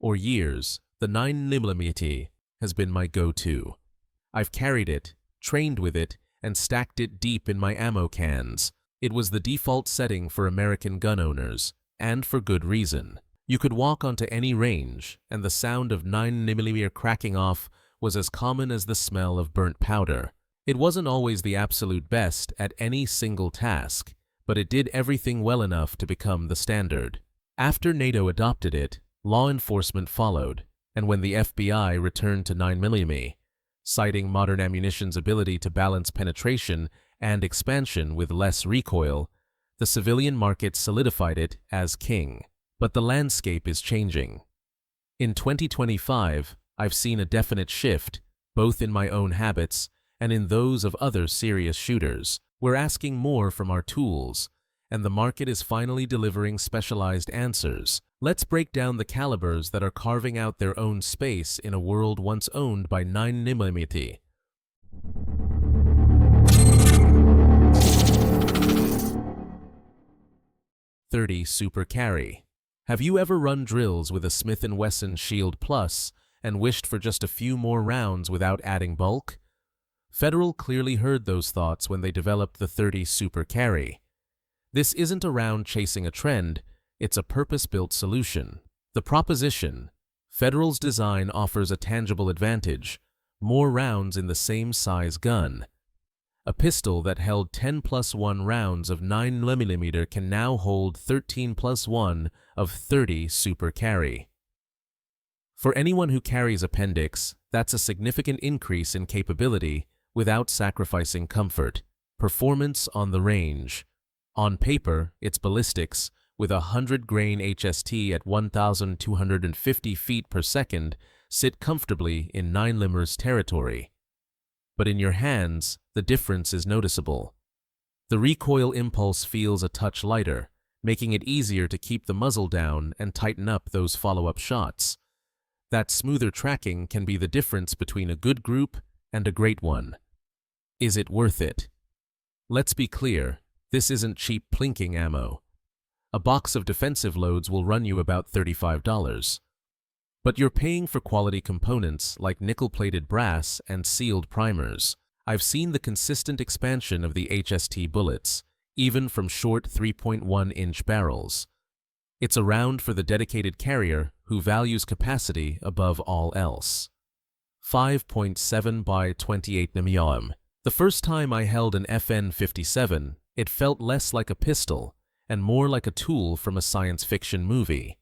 or years, the 9mm has been my go-to. I've carried it, trained with it, and stacked it deep in my ammo cans. It was the default setting for American gun owners, and for good reason. You could walk onto any range, and the sound of 9mm cracking off was as common as the smell of burnt powder. It wasn't always the absolute best at any single task, but it did everything well enough to become the standard. After NATO adopted it, law enforcement followed, and when the FBI returned to 9mm, citing modern ammunition's ability to balance penetration and expansion with less recoil, the civilian market solidified it as king. But the landscape is changing. In 2025, I've seen a definite shift, both in my own habits and in those of other serious shooters. We're asking more from our tools, and the market is finally delivering specialized answers. Let's break down the calibers that are carving out their own space in a world once owned by 9mm. .30 Super Carry. Have you ever run drills with a Smith & Wesson Shield Plus and wished for just a few more rounds without adding bulk? Federal clearly heard those thoughts when they developed the .30 Super Carry. This isn't a round chasing a trend, it's a purpose-built solution. The proposition: Federal's design offers a tangible advantage, more rounds in the same size gun. A pistol that held 10+1 rounds of 9mm can now hold 13+1 of .30 Super Carry. For anyone who carries appendix, that's a significant increase in capability without sacrificing comfort. Performance on the range. On paper, it's ballistics, with a 100-grain HST at 1,250 feet per second, sit comfortably in 9mm territory. But in your hands, the difference is noticeable. The recoil impulse feels a touch lighter, making it easier to keep the muzzle down and tighten up those follow-up shots. That smoother tracking can be the difference between a good group and a great one. Is it worth it? Let's be clear, this isn't cheap plinking ammo. A box of defensive loads will run you about $35. But you're paying for quality components like nickel-plated brass and sealed primers. I've seen the consistent expansion of the HST bullets, even from short 3.1-inch barrels. It's a round for the dedicated carrier who values capacity above all else. 5.7 by 28 mm. The first time I held an FN-57, it felt less like a pistol and more like a tool from a science fiction movie.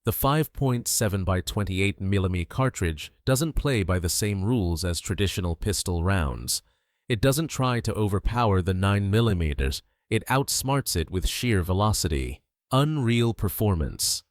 The 5.7 by 28 mm cartridge doesn't play by the same rules as traditional pistol rounds. It doesn't try to overpower the 9mm, it outsmarts it with sheer velocity. Unreal performance.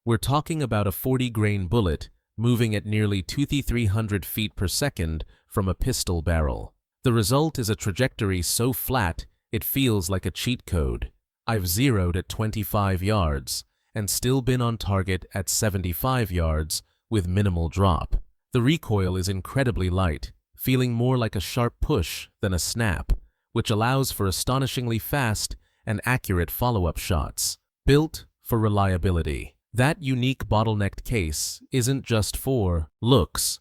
We're talking about a 40-grain bullet moving at nearly 2,300 feet per second from a pistol barrel. The result is a trajectory so flat it feels like a cheat code. I've zeroed at 25 yards and still been on target at 75 yards with minimal drop. The recoil is incredibly light, feeling more like a sharp push than a snap, which allows for astonishingly fast and accurate follow-up shots. Built for reliability. That unique bottlenecked case isn't just for looks.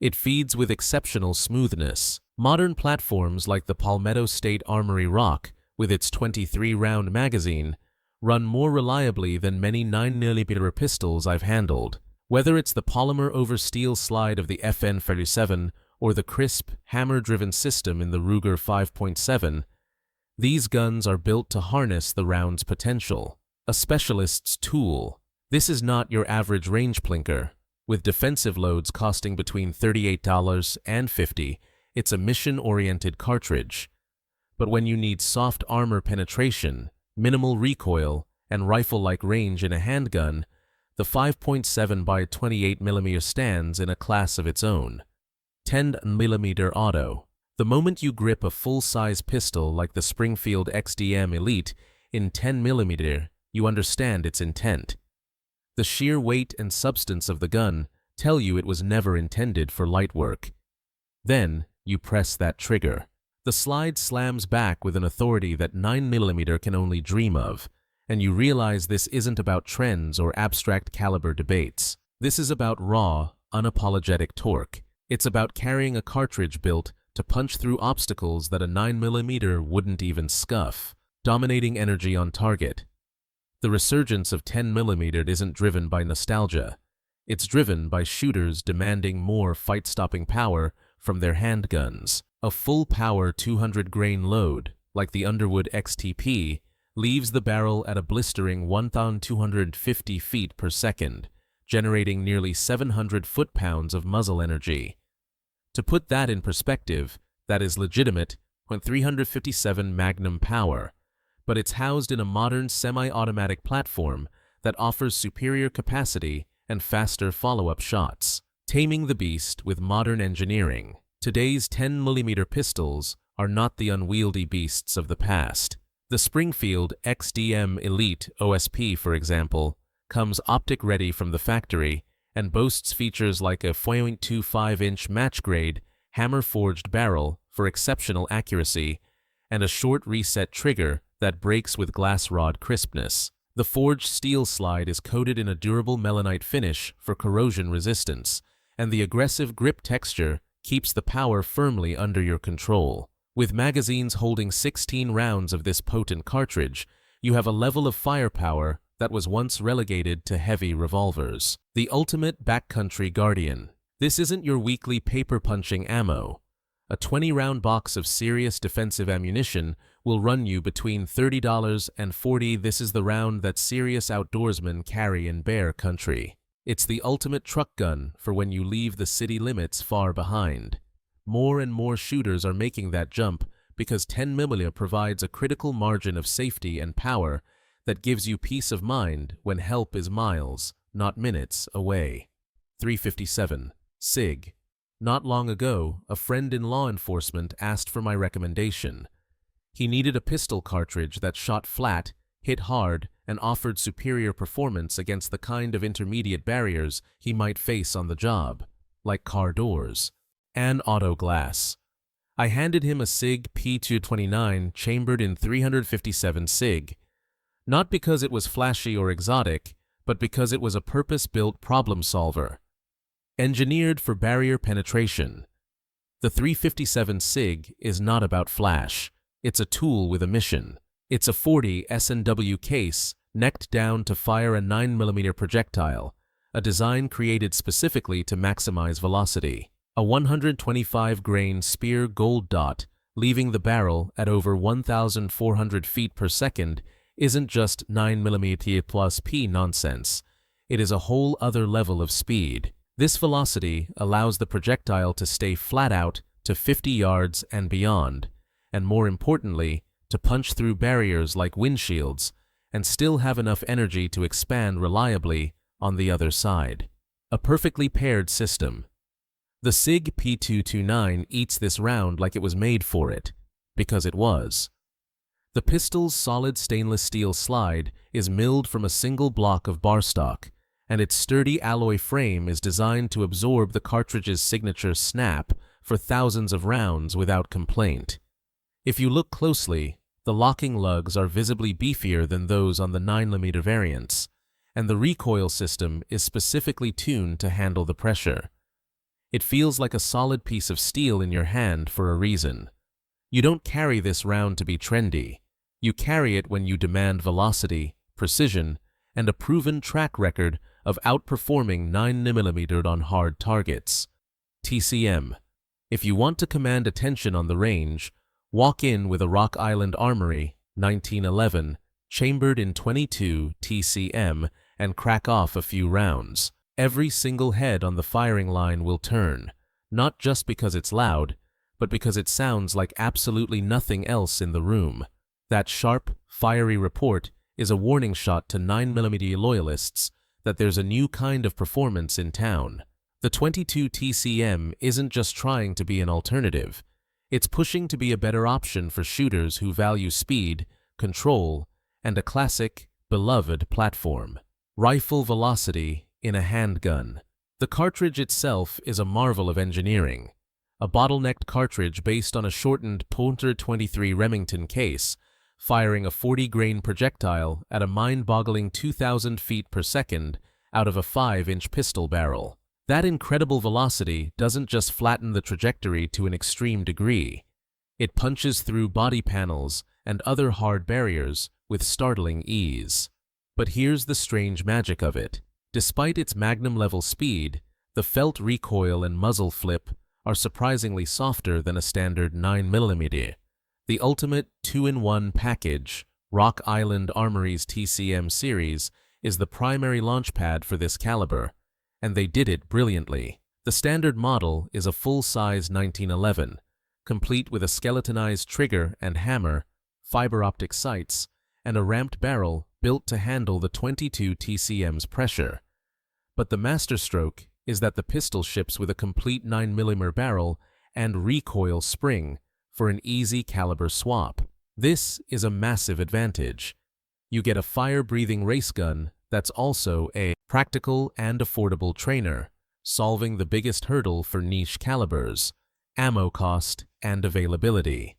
It feeds with exceptional smoothness. Modern platforms like the Palmetto State Armory Rock, with its 23-round magazine, run more reliably than many 9mm pistols I've handled. Whether it's the polymer over steel slide of the FN-37 or the crisp, hammer-driven system in the Ruger 5.7, these guns are built to harness the round's potential. A specialist's tool. This is not your average range plinker. With defensive loads costing between $38 and $50, it's a mission-oriented cartridge. But when you need soft armor penetration, minimal recoil, and rifle-like range in a handgun, the 5.7 by 28 mm stands in a class of its own. 10mm auto. The moment you grip a full-size pistol like the Springfield XDM Elite in 10mm, you understand its intent. The sheer weight and substance of the gun tell you it was never intended for light work. Then, you press that trigger. The slide slams back with an authority that 9mm can only dream of, and you realize this isn't about trends or abstract caliber debates. This is about raw, unapologetic torque. It's about carrying a cartridge built to punch through obstacles that a 9mm wouldn't even scuff, dominating energy on target. The resurgence of 10mm isn't driven by nostalgia. It's driven by shooters demanding more fight-stopping power from their handguns. A full-power 200-grain load, like the Underwood XTP, leaves the barrel at a blistering 1,250 feet per second, generating nearly 700 foot-pounds of muzzle energy. To put that in perspective, that is legitimate .357 Magnum power, but it's housed in a modern semi-automatic platform that offers superior capacity and faster follow-up shots. Taming the beast with modern engineering. Today's 10mm pistols are not the unwieldy beasts of the past. The Springfield XDM Elite OSP, for example, comes optic-ready from the factory and boasts features like a 0.25-inch match-grade, hammer-forged barrel for exceptional accuracy and a short reset trigger that breaks with glass rod crispness. The forged steel slide is coated in a durable melanite finish for corrosion resistance, and the aggressive grip texture keeps the power firmly under your control. With magazines holding 16 rounds of this potent cartridge, you have a level of firepower that was once relegated to heavy revolvers. The ultimate backcountry guardian. This isn't your weekly paper-punching ammo. A 20-round box of serious defensive ammunition will run you between $30 and $40. This is the round that serious outdoorsmen carry in bear country. It's the ultimate truck gun for when you leave the city limits far behind. More and more shooters are making that jump because 10mm provides a critical margin of safety and power that gives you peace of mind when help is miles, not minutes, away. 357. SIG. Not long ago, a friend in law enforcement asked for my recommendation. He needed a pistol cartridge that shot flat, hit hard, and offered superior performance against the kind of intermediate barriers he might face on the job, like car doors and auto glass. I handed him a SIG P229 chambered in 357 SIG, not because it was flashy or exotic, but because it was a purpose-built problem solver. Engineered for barrier penetration. The 357 SIG is not about flash. It's a tool with a mission. It's a 40 S&W case necked down to fire a 9mm projectile, a design created specifically to maximize velocity. A 125-grain spear gold dot, leaving the barrel at over 1,400 feet per second, isn't just 9mm plus P nonsense. It is a whole other level of speed. This velocity allows the projectile to stay flat out to 50 yards and beyond, and more importantly, to punch through barriers like windshields and still have enough energy to expand reliably on the other side. A perfectly paired system. The SIG P229 eats this round like it was made for it, because it was. The pistol's solid stainless steel slide is milled from a single block of bar stock, and its sturdy alloy frame is designed to absorb the cartridge's signature snap for thousands of rounds without complaint. If you look closely, the locking lugs are visibly beefier than those on the 9mm variants, and the recoil system is specifically tuned to handle the pressure. It feels like a solid piece of steel in your hand for a reason. You don't carry this round to be trendy. You carry it when you demand velocity, precision, and a proven track record of outperforming 9mm on hard targets. TCM. If you want to command attention on the range, walk in with a Rock Island Armory, 1911, chambered in 22 TCM, and crack off a few rounds. Every single head on the firing line will turn, not just because it's loud, but because it sounds like absolutely nothing else in the room. That sharp, fiery report is a warning shot to 9mm loyalists that there's a new kind of performance in town. The 22 TCM isn't just trying to be an alternative. It's pushing to be a better option for shooters who value speed, control, and a classic, beloved platform. Rifle velocity in a handgun. The cartridge itself is a marvel of engineering. A bottlenecked cartridge based on a shortened .23 Remington case, firing a 40-grain projectile at a mind-boggling 2,000 feet per second out of a 5-inch pistol barrel. That incredible velocity doesn't just flatten the trajectory to an extreme degree. It punches through body panels and other hard barriers with startling ease. But here's the strange magic of it. Despite its magnum-level speed, the felt recoil and muzzle flip are surprisingly softer than a standard 9mm. The ultimate 2-in-1 package, Rock Island Armory's TCM series, is the primary launchpad for this caliber, and they did it brilliantly. The standard model is a full-size 1911, complete with a skeletonized trigger and hammer, fiber optic sights, and a ramped barrel built to handle the 22 TCM's pressure. But the masterstroke is that the pistol ships with a complete 9mm barrel and recoil spring for an easy caliber swap. This is a massive advantage. You get a fire-breathing race gun that's also a practical and affordable trainer, solving the biggest hurdle for niche calibers: ammo cost and availability.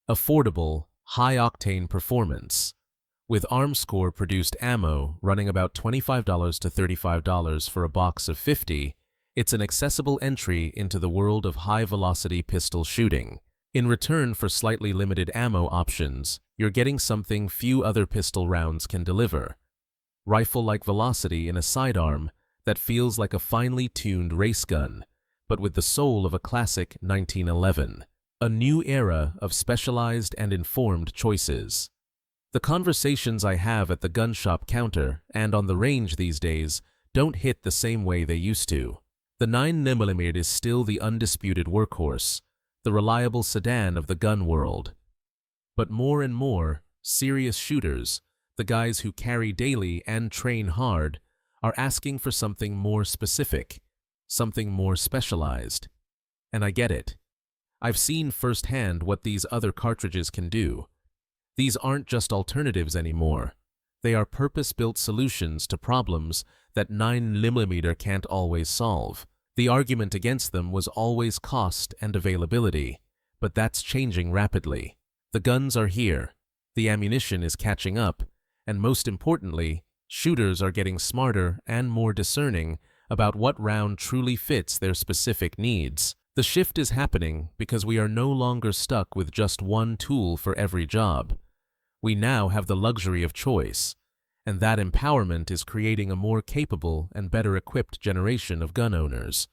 Affordable, high-octane performance. With ArmScore-produced ammo running about $25 to $35 for a box of 50, it's an accessible entry into the world of high-velocity pistol shooting. In return for slightly limited ammo options, you're getting something few other pistol rounds can deliver: rifle-like velocity in a sidearm that feels like a finely tuned race gun, but with the soul of a classic 1911. A new era of specialized and informed choices. The conversations I have at the gun shop counter and on the range these days don't hit the same way they used to. The 9mm is still the undisputed workhorse, the reliable sedan of the gun world. But more and more, serious shooters, the guys who carry daily and train hard, are asking for something more specific, something more specialized. And I get it. I've seen firsthand what these other cartridges can do. These aren't just alternatives anymore. They are purpose-built solutions to problems that 9mm can't always solve. The argument against them was always cost and availability, but that's changing rapidly. The guns are here, the ammunition is catching up, and most importantly, shooters are getting smarter and more discerning about what round truly fits their specific needs. The shift is happening because we are no longer stuck with just one tool for every job. We now have the luxury of choice, and that empowerment is creating a more capable and better equipped generation of gun owners.